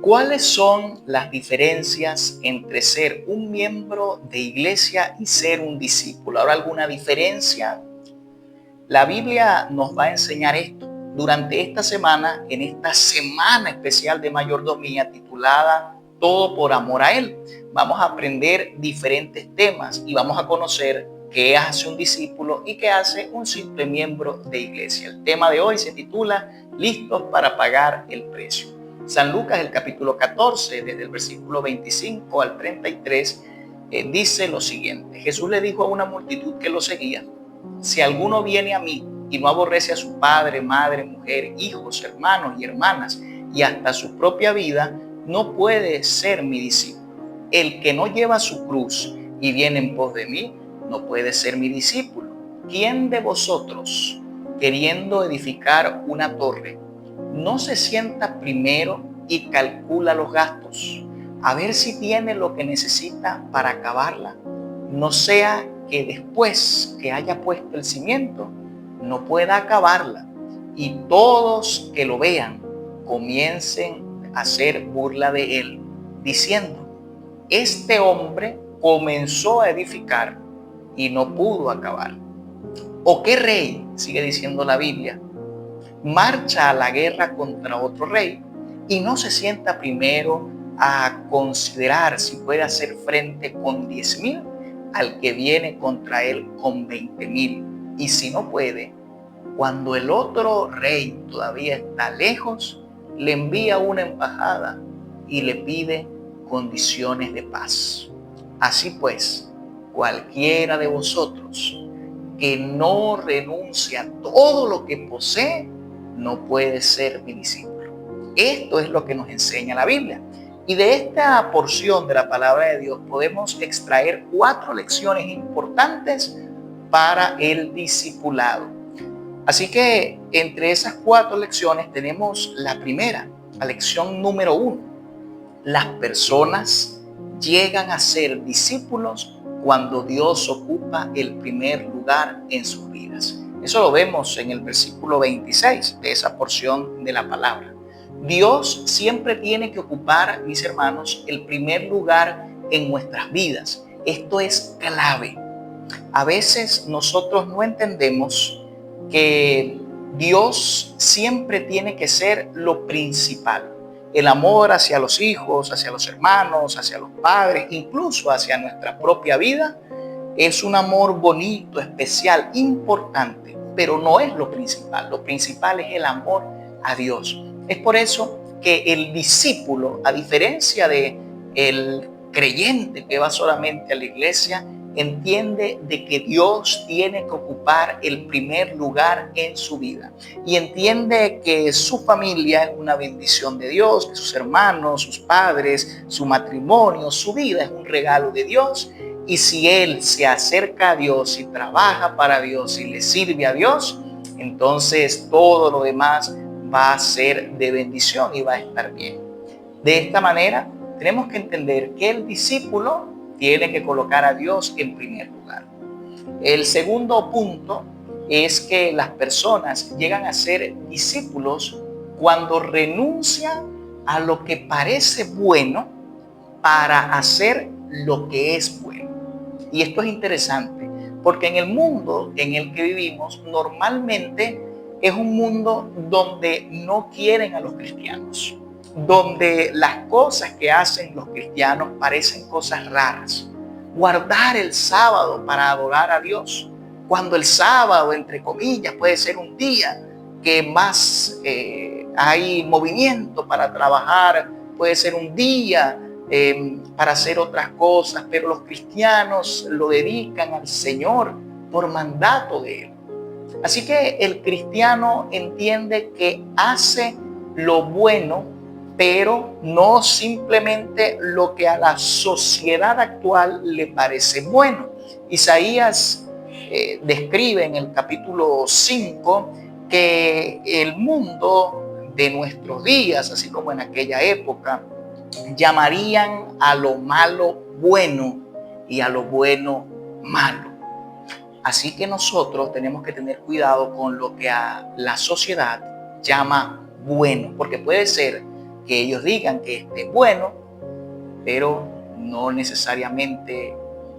¿Cuáles son las diferencias entre ser un miembro de iglesia y ser un discípulo? ¿Habrá alguna diferencia? La Biblia nos va a enseñar esto durante esta semana, en esta semana especial de mayordomía titulada Todo por amor a Él. Vamos a aprender diferentes temas y vamos a conocer qué hace un discípulo y qué hace un simple miembro de iglesia. El tema de hoy se titula Listos para pagar el precio. San Lucas, el capítulo 14, desde el versículo 25 al 33, dice lo siguiente. Jesús le dijo a una multitud que lo seguía: si alguno viene a mí y no aborrece a su padre, madre, mujer, hijos, hermanos y hermanas y hasta su propia vida, no puede ser mi discípulo. El que no lleva su cruz y viene en pos de mí, no puede ser mi discípulo. ¿Quién de vosotros, queriendo edificar una torre, no se sienta primero y calcula los gastos, a ver si tiene lo que necesita para acabarla? No sea que después que haya puesto el cimiento, no pueda acabarla y todos que lo vean comiencen a hacer burla de él, diciendo: este hombre comenzó a edificar y no pudo acabar. ¿O qué rey, sigue diciendo la Biblia, marcha a la guerra contra otro rey y no se sienta primero a considerar si puede hacer frente con 10,000 al que viene contra él con 20,000? Y si no puede, cuando el otro rey todavía está lejos, le envía una embajada y le pide condiciones de paz. Así pues, cualquiera de vosotros que no renuncie a todo lo que posee, no puede ser mi discípulo. Esto es lo que nos enseña la Biblia. Y de esta porción de la palabra de Dios podemos extraer 4 lecciones importantes para el discipulado. Así que entre esas 4 lecciones tenemos la primera, la lección número 1. Las personas llegan a ser discípulos cuando Dios ocupa el primer lugar en sus vidas. Eso lo vemos en el versículo 26 de esa porción de la palabra. Dios siempre tiene que ocupar, mis hermanos, el primer lugar en nuestras vidas. Esto es clave. A veces nosotros no entendemos que Dios siempre tiene que ser lo principal. El amor hacia los hijos, hacia los hermanos, hacia los padres, incluso hacia nuestra propia vida, es un amor bonito, especial, importante, pero no es lo principal. Lo principal es el amor a Dios. Es por eso que el discípulo, a diferencia de el creyente que va solamente a la iglesia, entiende de que Dios tiene que ocupar el primer lugar en su vida y entiende que su familia es una bendición de Dios, que sus hermanos, sus padres, su matrimonio, su vida es un regalo de Dios. Y si él se acerca a Dios y trabaja para Dios y le sirve a Dios, entonces todo lo demás va a ser de bendición y va a estar bien. De esta manera, tenemos que entender que el discípulo tiene que colocar a Dios en primer lugar. El segundo punto es que las personas llegan a ser discípulos cuando renuncian a lo que parece bueno para hacer lo que es bueno. Y esto es interesante, porque en el mundo en el que vivimos normalmente es un mundo donde no quieren a los cristianos, donde las cosas que hacen los cristianos parecen cosas raras. Guardar el sábado para adorar a Dios, cuando el sábado, entre comillas, puede ser un día que más hay movimiento para trabajar, puede ser un día para hacer otras cosas, pero los cristianos lo dedican al Señor por mandato de Él. Así que el cristiano entiende que hace lo bueno, pero no simplemente lo que a la sociedad actual le parece bueno. Isaías describe en el capítulo 5 que el mundo de nuestros días, así como en aquella época, llamarían a lo malo bueno y a lo bueno malo. Así que nosotros tenemos que tener cuidado con lo que a la sociedad llama bueno, porque puede ser que ellos digan que este es bueno, pero no necesariamente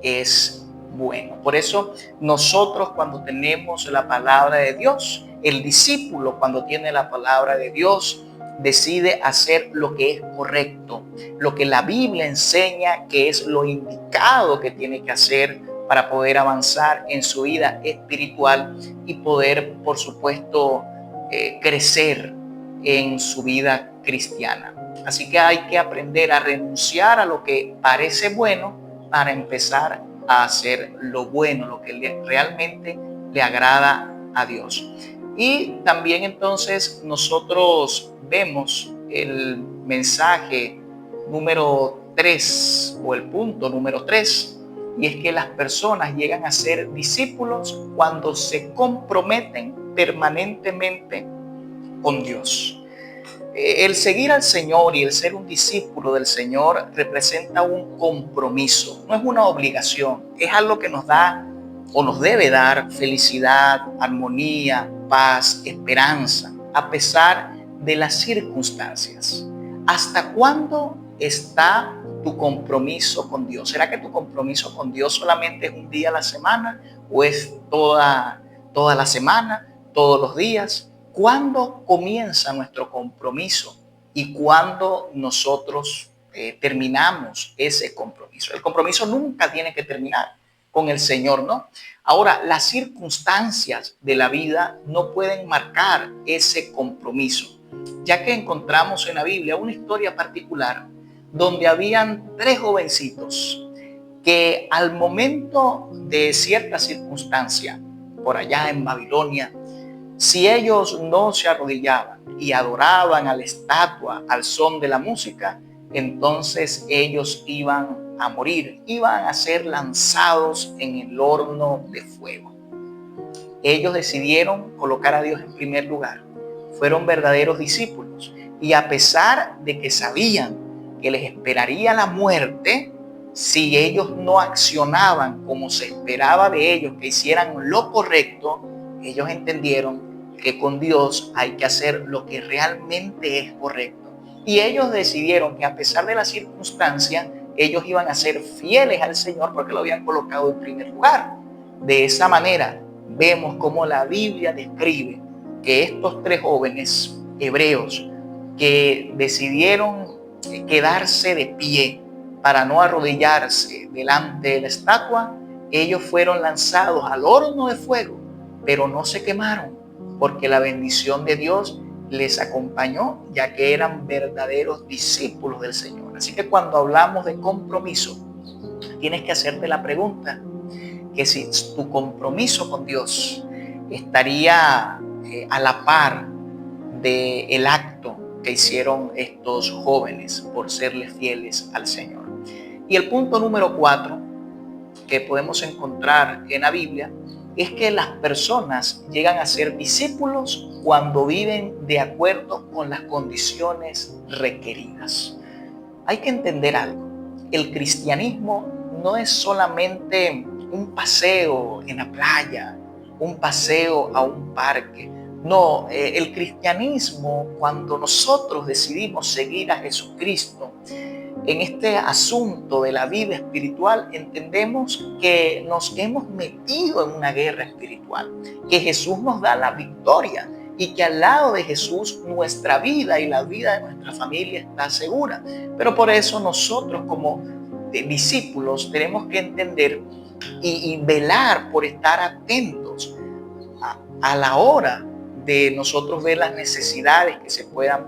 es bueno. Por eso nosotros cuando tenemos la palabra de Dios, el discípulo cuando tiene la palabra de Dios, decide hacer lo que es correcto, lo que la Biblia enseña que es lo indicado que tiene que hacer para poder avanzar en su vida espiritual y poder, por supuesto, crecer en su vida cristiana. Así que hay que aprender a renunciar a lo que parece bueno para empezar a hacer lo bueno, lo que realmente le agrada a Dios. Y también entonces nosotros vemos el mensaje número 3 o el punto número 3, y es que las personas llegan a ser discípulos cuando se comprometen permanentemente con Dios. El seguir al Señor y el ser un discípulo del Señor representa un compromiso, no es una obligación, es algo que nos da o nos debe dar felicidad, armonía, paz, esperanza, a pesar de las circunstancias. ¿Hasta cuándo está tu compromiso con Dios? ¿Será que tu compromiso con Dios solamente es un día a la semana o es toda la semana, todos los días? ¿Cuándo comienza nuestro compromiso y cuándo nosotros terminamos ese compromiso? El compromiso nunca tiene que terminar con el Señor, ¿no? Ahora, las circunstancias de la vida no pueden marcar ese compromiso, ya que encontramos en la Biblia una historia particular donde habían 3 jovencitos que al momento de cierta circunstancia, por allá en Babilonia, si ellos no se arrodillaban y adoraban a la estatua al son de la música, entonces ellos iban a morir, iban a ser lanzados en el horno de fuego. Ellos decidieron colocar a Dios en primer lugar. Fueron verdaderos discípulos y a pesar de que sabían que les esperaría la muerte, si ellos no accionaban como se esperaba de ellos, que hicieran lo correcto, ellos entendieron que con Dios hay que hacer lo que realmente es correcto. Y ellos decidieron que a pesar de las circunstancias, ellos iban a ser fieles al Señor porque lo habían colocado en primer lugar. De esa manera, vemos cómo la Biblia describe que estos 3 jóvenes hebreos que decidieron quedarse de pie para no arrodillarse delante de la estatua, ellos fueron lanzados al horno de fuego, pero no se quemaron, porque la bendición de Dios les acompañó, ya que eran verdaderos discípulos del Señor. Así que cuando hablamos de compromiso, tienes que hacerte la pregunta, que si tu compromiso con Dios estaría a la par del acto que hicieron estos jóvenes por serles fieles al Señor. Y el punto número 4 que podemos encontrar en la Biblia es que las personas llegan a ser discípulos cuando viven de acuerdo con las condiciones requeridas. Hay que entender algo. El cristianismo no es solamente un paseo en la playa, un paseo a un parque. No, el cristianismo, cuando nosotros decidimos seguir a Jesucristo, en este asunto de la vida espiritual, entendemos que nos hemos metido en una guerra espiritual, que Jesús nos da la victoria y que al lado de Jesús nuestra vida y la vida de nuestra familia está segura. Pero por eso nosotros como discípulos tenemos que entender y velar por estar atentos a la hora de nosotros ver las necesidades que se puedan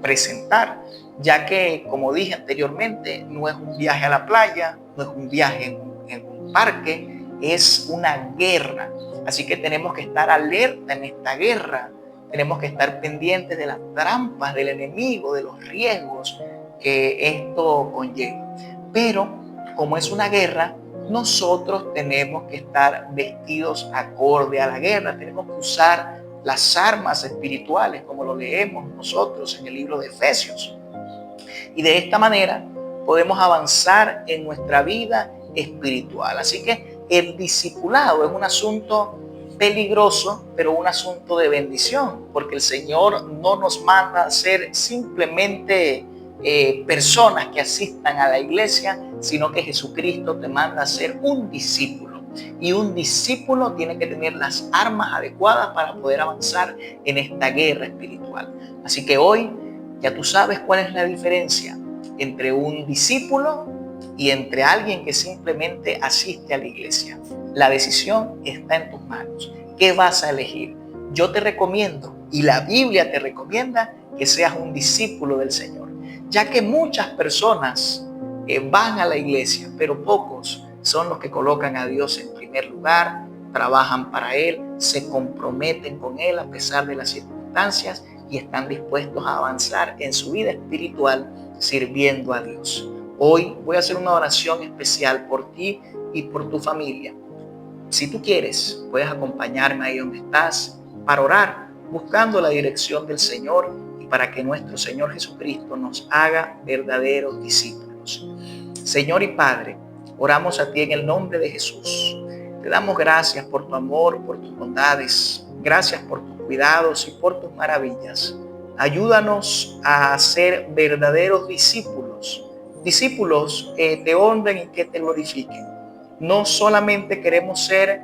presentar, ya que, como dije anteriormente, no es un viaje a la playa, no es un viaje en un parque, es una guerra. Así que tenemos que estar alerta en esta guerra, tenemos que estar pendientes de las trampas del enemigo, de los riesgos que esto conlleva. Pero, como es una guerra, nosotros tenemos que estar vestidos acorde a la guerra, tenemos que usar las armas espirituales, como lo leemos nosotros en el libro de Efesios. Y de esta manera podemos avanzar en nuestra vida espiritual. Así que el discipulado es un asunto peligroso, pero un asunto de bendición, porque el Señor no nos manda a ser simplemente personas que asistan a la iglesia, sino que Jesucristo te manda a ser un discípulo. Y un discípulo tiene que tener las armas adecuadas para poder avanzar en esta guerra espiritual. Así que hoy ya tú sabes cuál es la diferencia entre un discípulo y entre alguien que simplemente asiste a la iglesia. La decisión está en tus manos. ¿Qué vas a elegir? Yo te recomiendo, y la Biblia te recomienda, que seas un discípulo del Señor, ya que muchas personas van a la iglesia, pero pocos son los que colocan a Dios en primer lugar, trabajan para Él, se comprometen con Él a pesar de las circunstancias y están dispuestos a avanzar en su vida espiritual sirviendo a Dios. Hoy voy a hacer una oración especial por ti y por tu familia. Si tú quieres, puedes acompañarme ahí donde estás para orar, buscando la dirección del Señor y para que nuestro Señor Jesucristo nos haga verdaderos discípulos. Señor y Padre, oramos a ti en el nombre de Jesús. Te damos gracias por tu amor, por tus bondades. Gracias por tus cuidados y por tus maravillas. Ayúdanos a ser verdaderos discípulos. Discípulos que te honren y que te glorifiquen. No solamente queremos ser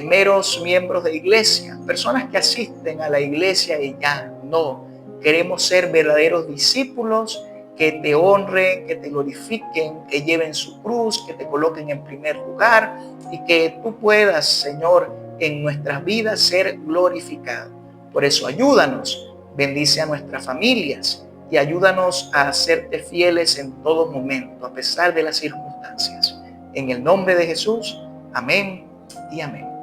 meros miembros de iglesia, personas que asisten a la iglesia y ya, no. Queremos ser verdaderos discípulos que te honren, que te glorifiquen, que lleven su cruz, que te coloquen en primer lugar y que tú puedas, Señor, en nuestras vidas ser glorificado. Por eso ayúdanos, bendice a nuestras familias y ayúdanos a serte fieles en todo momento, a pesar de las circunstancias. En el nombre de Jesús, amén y amén.